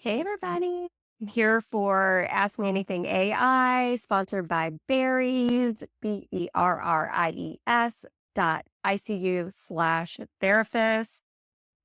Hey everybody, I'm here for Ask Me Anything AI, sponsored by Berries, berries.icu/therapist.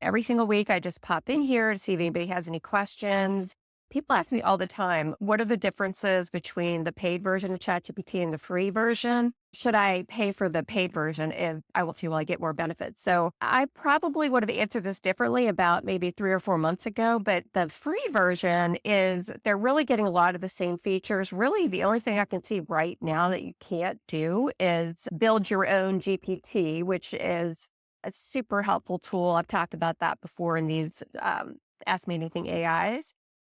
Every single week, I just pop in here to see if anybody has any questions. People ask me all the time, what are the differences between the paid version of ChatGPT and the free version? Should I pay for the paid version if I will feel I get more benefits? So I probably would have answered this differently about maybe 3 or 4 months ago, but the free version is they're really getting a lot of the same features. Really, the only thing I can see right now that you can't do is build your own GPT, which is a super helpful tool. I've talked about that before in these Ask Me Anything AIs.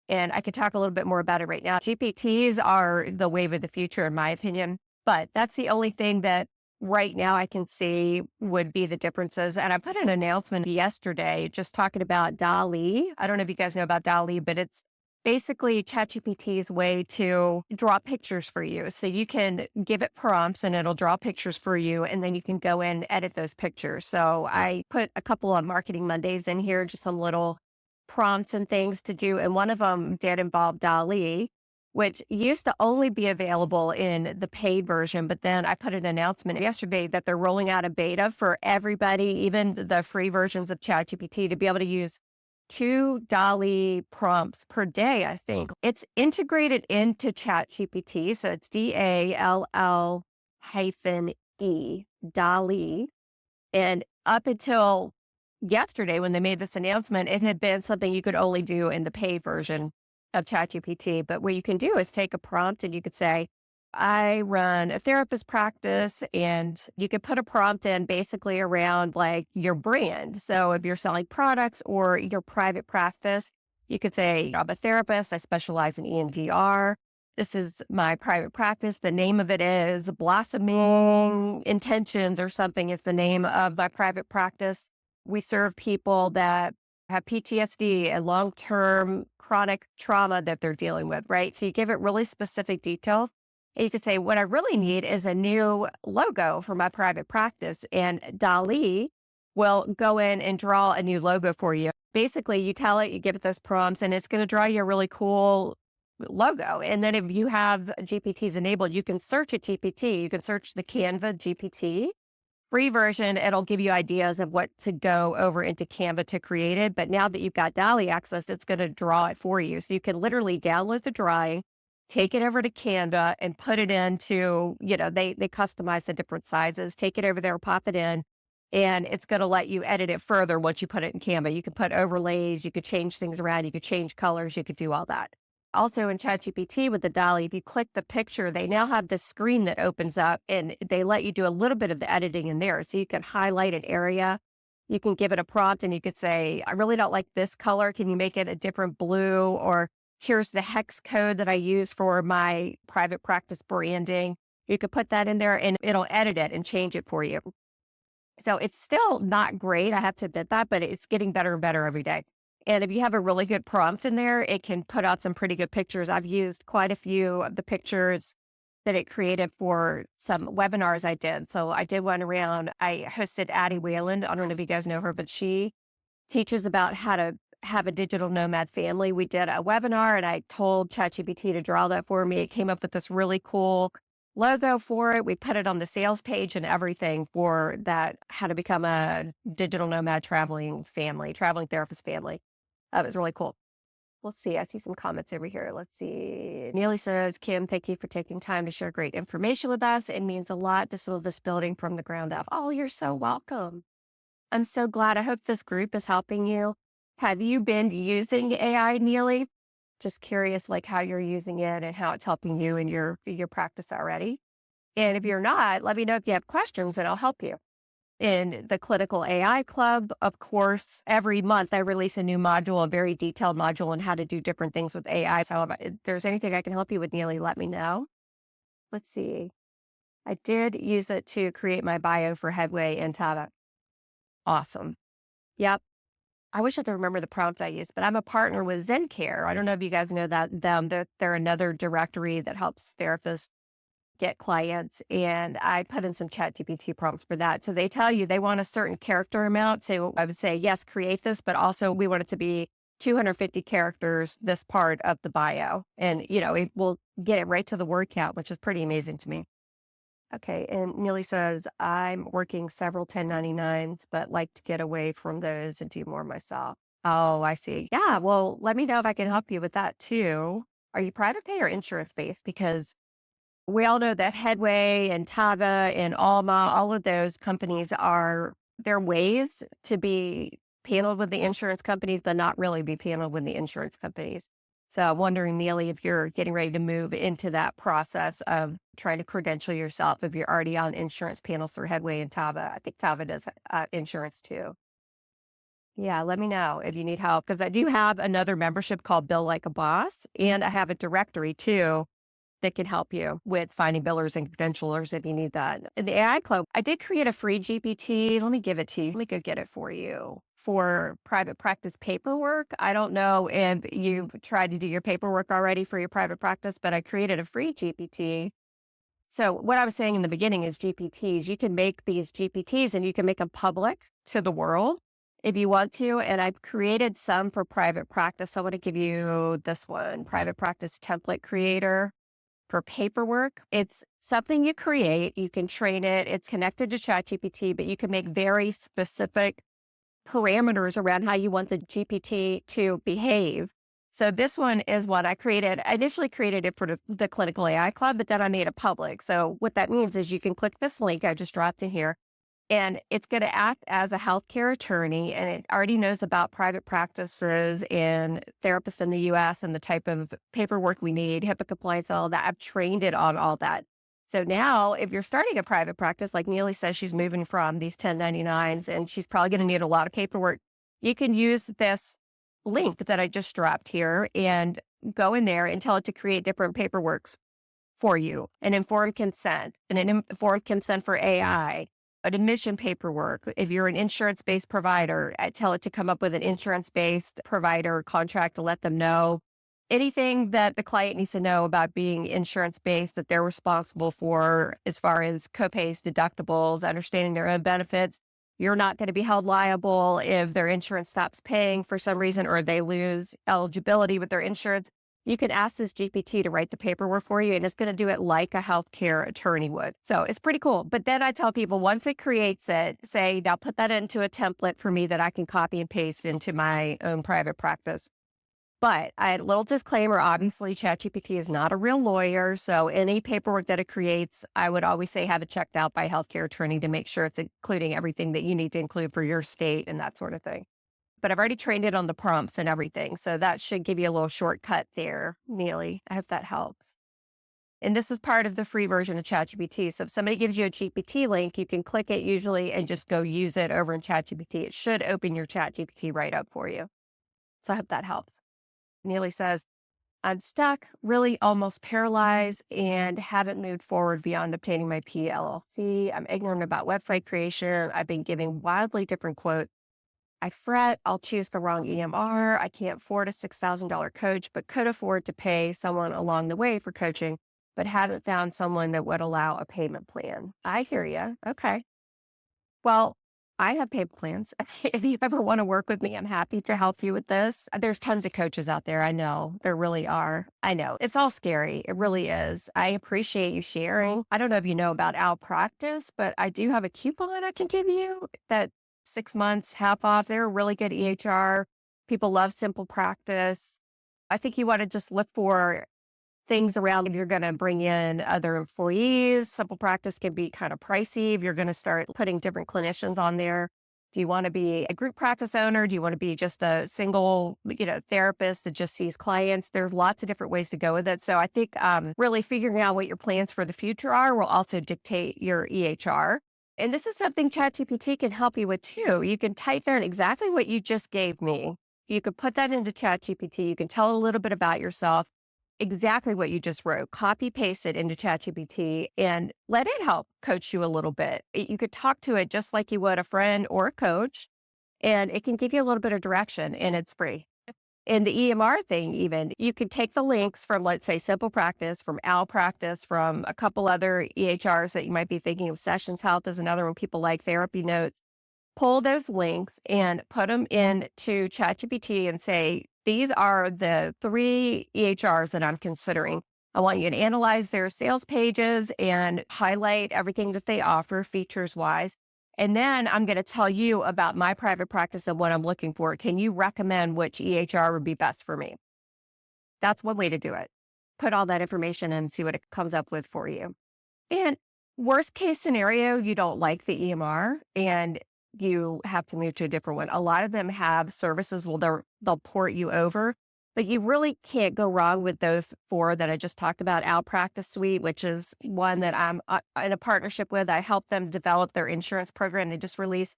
And I could talk a little bit more about it right now. GPTs are the wave of the future, in my opinion, but that's the only thing that right now I can see would be the differences. And I put an announcement yesterday just talking about DALL-E. I don't know if you guys know about DALL-E, but it's basically ChatGPT's way to draw pictures for you. So you can give it prompts and it'll draw pictures for you, and then you can go in and edit those pictures. So I put a couple of Marketing Mondays in here, just some little prompts and things to do. And one of them did involve DALL-E, which used to only be available in the paid version. But then I put an announcement yesterday that they're rolling out a beta for everybody, even the free versions of ChatGPT, to be able to use 2 DALL-E prompts per day, I think. It's integrated into ChatGPT. So it's DALL-E, DALL-E. And up until yesterday, when they made this announcement, it had been something you could only do in the paid version of ChatGPT. But what you can do is take a prompt and you could say, I run a therapist practice, and you could put a prompt in basically around like your brand. So if you're selling products or your private practice, you could say, I'm a therapist. I specialize in EMDR. This is my private practice. The name of it is Blossoming Intentions or something is the name of my private practice. We serve people that have PTSD and long-term chronic trauma that they're dealing with, right? So you give it really specific detail. And you could say, what I really need is a new logo for my private practice. And DALL-E will go in and draw a new logo for you. Basically, you tell it, you give it those prompts, and it's going to draw you a really cool logo. And then if you have GPTs enabled, you can search a GPT. You can search the Canva GPT. Free version, it'll give you ideas of what to go over into Canva to create it. But now that you've got DALL-E access, it's going to draw it for you. So you can literally download the drawing, take it over to Canva and put it into, they customize the different sizes, take it over there, pop it in, and it's going to let you edit it further once you put it in Canva. You can put overlays, you could change things around, you could change colors, you could do all that. Also in ChatGPT with the DALL-E, if you click the picture, they now have this screen that opens up and they let you do a little bit of the editing in there. So you can highlight an area, you can give it a prompt and you could say, I really don't like this color. Can you make it a different blue? Or here's the hex code that I use for my private practice branding. You could put that in there and it'll edit it and change it for you. So it's still not great, I have to admit that, but it's getting better and better every day. And if you have a really good prompt in there, it can put out some pretty good pictures. I've used quite a few of the pictures that it created for some webinars I did. So I did one around, I hosted Addie Wayland. I don't know if you guys know her, but she teaches about how to have a digital nomad family. We did a webinar and I told ChatGPT to draw that for me. It came up with this really cool logo for it. We put it on the sales page and everything for that, how to become a digital nomad traveling therapist family. It was really cool. Let's see. I see some comments over here. Let's see. Neely says, Kim, thank you for taking time to share great information with us. It means a lot to build this building from the ground up. Oh, you're so welcome. I'm so glad. I hope this group is helping you. Have you been using AI, Neely? Just curious, like how you're using it and how it's helping you in your practice already. And if you're not, let me know if you have questions and I'll help you. In the Clinical AI Club, of course, every month I release a new module, a very detailed module on how to do different things with AI. So if there's anything I can help you with, Neely, let me know. Let's see. I did use it to create my bio for Headway and Tava. Awesome. Yep. I wish I could remember the prompt I used, but I'm a partner with ZenCare. I don't know if you guys know that them. They're another directory that helps therapists get clients, and I put in some ChatGPT prompts for that. So they tell you they want a certain character amount. So I would say, yes, create this, but also we want it to be 250 characters, this part of the bio. And, it will get it right to the word count, which is pretty amazing to me. Okay. And Neely says, I'm working several 1099s, but like to get away from those and do more myself. Oh, I see. Yeah. Well, let me know if I can help you with that too. Are you private pay or insurance based? Because we all know that Headway and Tava and Alma, all of those companies are their ways to be paneled with the insurance companies, but not really be paneled with the insurance companies. So I'm wondering, Neely, if you're getting ready to move into that process of trying to credential yourself, if you're already on insurance panels through Headway and Tava. I think Tava does insurance too. Yeah, let me know if you need help because I do have another membership called Bill Like a Boss, and I have a directory too that can help you with finding billers and credentialers if you need that. In the AI Club, I did create a free GPT. Let me give it to you. Let me go get it for you. For private practice paperwork, I don't know if you've tried to do your paperwork already for your private practice, but I created a free GPT. So what I was saying in the beginning is GPTs. You can make these GPTs and you can make them public to the world if you want to. And I've created some for private practice. So I want to give you this one, Private Practice Template Creator for paperwork. It's something you create, you can train it, it's connected to ChatGPT, but you can make very specific parameters around how you want the GPT to behave. So this one is what I created. I initially created it for the Clinical AI Club, but then I made it public. So what that means is you can click this link I just dropped in here, and it's going to act as a healthcare attorney, and it already knows about private practices and therapists in the US and the type of paperwork we need, HIPAA compliance, all that. I've trained it on all that. So now, if you're starting a private practice, like Neely says, she's moving from these 1099s and she's probably going to need a lot of paperwork, you can use this link that I just dropped here and go in there and tell it to create different paperworks for you, an informed consent, and an informed consent for AI, an admission paperwork. If you're an insurance-based provider, I tell it to come up with an insurance-based provider contract to let them know anything that the client needs to know about being insurance-based that they're responsible for as far as copays, deductibles, understanding their own benefits. You're not going to be held liable if their insurance stops paying for some reason or they lose eligibility with their insurance. You can ask this GPT to write the paperwork for you, and it's going to do it like a healthcare attorney would. So it's pretty cool. But then I tell people once it creates it, say, now put that into a template for me that I can copy and paste into my own private practice. But I had a little disclaimer. Obviously, ChatGPT is not a real lawyer. So any paperwork that it creates, I would always say have it checked out by a healthcare attorney to make sure it's including everything that you need to include for your state and that sort of thing. But I've already trained it on the prompts and everything. So that should give you a little shortcut there, Neely. I hope that helps. And this is part of the free version of ChatGPT. So if somebody gives you a GPT link, you can click it usually and just go use it over in ChatGPT. It should open your ChatGPT right up for you. So I hope that helps. Neely says, I'm stuck, really almost paralyzed, and haven't moved forward beyond obtaining my PLLC. I'm ignorant about website creation. I've been giving wildly different quotes. I fret, I'll choose the wrong EMR. I can't afford a $6,000 coach, but could afford to pay someone along the way for coaching, but haven't found someone that would allow a payment plan. I hear you. Okay. Well, I have payment plans. If you ever want to work with me, I'm happy to help you with this. There's tons of coaches out there. I know there really are. I know it's all scary. It really is. I appreciate you sharing. I don't know if you know about Owl Practice, but I do have a coupon I can give you that 6 months half off. They're a really good EHR. People love Simple Practice. I think you want to just look for things around if you're going to bring in other employees. Simple Practice can be kind of pricey if you're going to start putting different clinicians on there. Do you want to be a group practice owner? Do you want to be just a single, therapist that just sees clients? There's lots of different ways to go with it. So I think really figuring out what your plans for the future are will also dictate your EHR. And this is something ChatGPT can help you with too. You can type in exactly what you just gave me. You can put that into ChatGPT. You can tell a little bit about yourself, exactly what you just wrote, copy paste it into ChatGPT and let it help coach you a little bit. You could talk to it just like you would a friend or a coach, and it can give you a little bit of direction, and it's free. And the EMR thing, even, you could take the links from, let's say, Simple Practice, from Owl Practice, from a couple other EHRs that you might be thinking of. Sessions Health is another one people like, Therapy Notes. pull those links and put them into ChatGPT and say, these are the 3 EHRs that I'm considering. I want you to analyze their sales pages and highlight everything that they offer features wise. And then I'm going to tell you about my private practice and what I'm looking for. Can you recommend which EHR would be best for me? That's one way to do it. Put all that information in and see what it comes up with for you. And worst case scenario, you don't like the EMR and you have to move to a different one. A lot of them have services they'll port you over, but you really can't go wrong with those 4 that I just talked about. Our Practice Suite, which is one that I'm in a partnership with. I help them develop their insurance program. They just released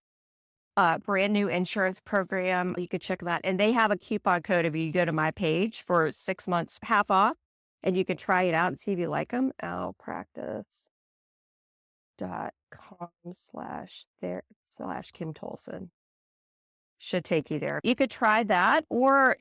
a brand new insurance program. You could check them out. And they have a coupon code if you go to my page for 6 months half off. And you can try it out and see if you like them. allpractice.com/Kim Tolson. Should take you there. You could try that, or,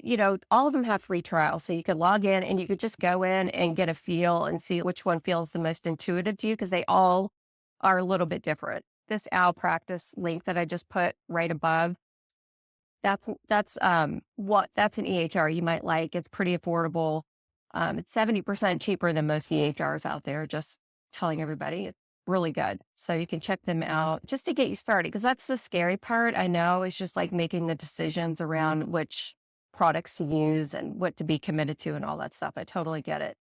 all of them have free trials. So you could log in and you could just go in and get a feel and see which one feels the most intuitive to you, because they all are a little bit different. This Owl Practice link that I just put right above, that's an EHR you might like. It's pretty affordable. It's 70% cheaper than most EHRs out there. Just telling everybody, it's really good. So you can check them out just to get you started, because that's the scary part. I know, it's just like making the decisions around which products to use and what to be committed to and all that stuff. I totally get it.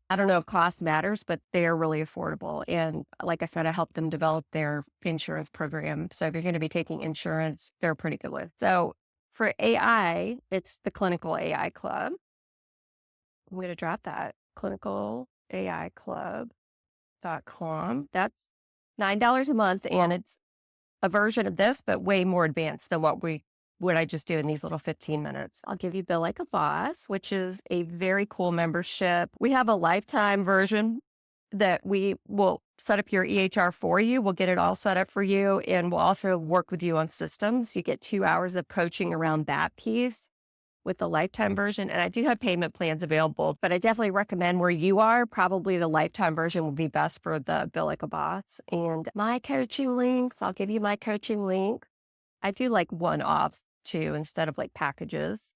I don't know if cost matters, but they're really affordable. And like I said, I help them develop their insurance program. So if you're going to be taking insurance, they're pretty good with. So for AI, it's the Clinical AI Club. I'm going to drop that. clinicalaiclub.com. That's $9 a month. And it's a version of this, but way more advanced than what I just do in these little 15 minutes. I'll give you Bill Like a Boss, which is a very cool membership. We have a lifetime version that we will set up your EHR for you. We'll get it all set up for you. And we'll also work with you on systems. You get 2 hours of coaching around that piece with the lifetime version. And I do have payment plans available, but I definitely recommend where you are, probably the lifetime version will be best for the Bill Like a Boss. And my coaching links, I'll give you my coaching link. I do like one-offs too, instead of like packages,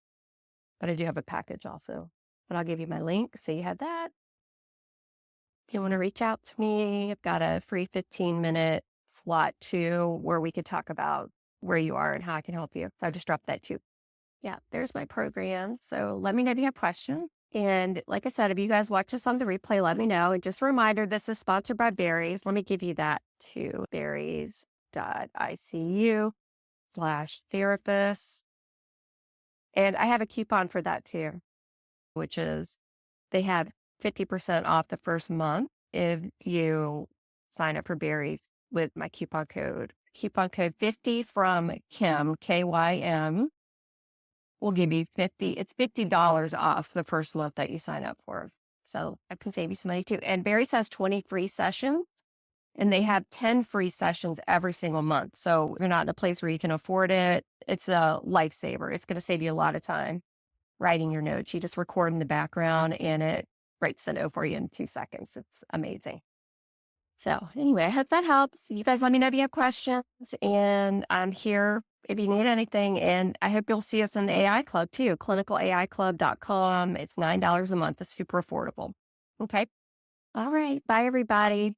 but I do have a package also. But I'll give you my link so you have that. If you want to reach out to me, I've got a free 15-minute slot too, where we could talk about where you are and how I can help you. So I just dropped that too. Yeah, there's my program. So let me know if you have questions. And like I said, if you guys watch this on the replay, let me know. And just a reminder, this is sponsored by Berries. Let me give you that too. berries.icu/therapist. And I have a coupon for that too, which is they have 50% off the first month if you sign up for Berries with my coupon code. Coupon code 50 from Kim, KYM, will give you it's $50 off the first month that you sign up for. So I can save you some money too. And Berries has 20 free sessions, and they have 10 free sessions every single month. So if you're not in a place where you can afford it, it's a lifesaver. It's going to save you a lot of time writing your notes. You just record in the background and it writes the note for you in 2 seconds. It's amazing. So anyway, I hope that helps. You guys let me know if you have questions, and I'm here if you need anything. And I hope you'll see us in the AI Club too, clinicalaiclub.com. It's $9 a month. It's super affordable. Okay. All right. Bye, everybody.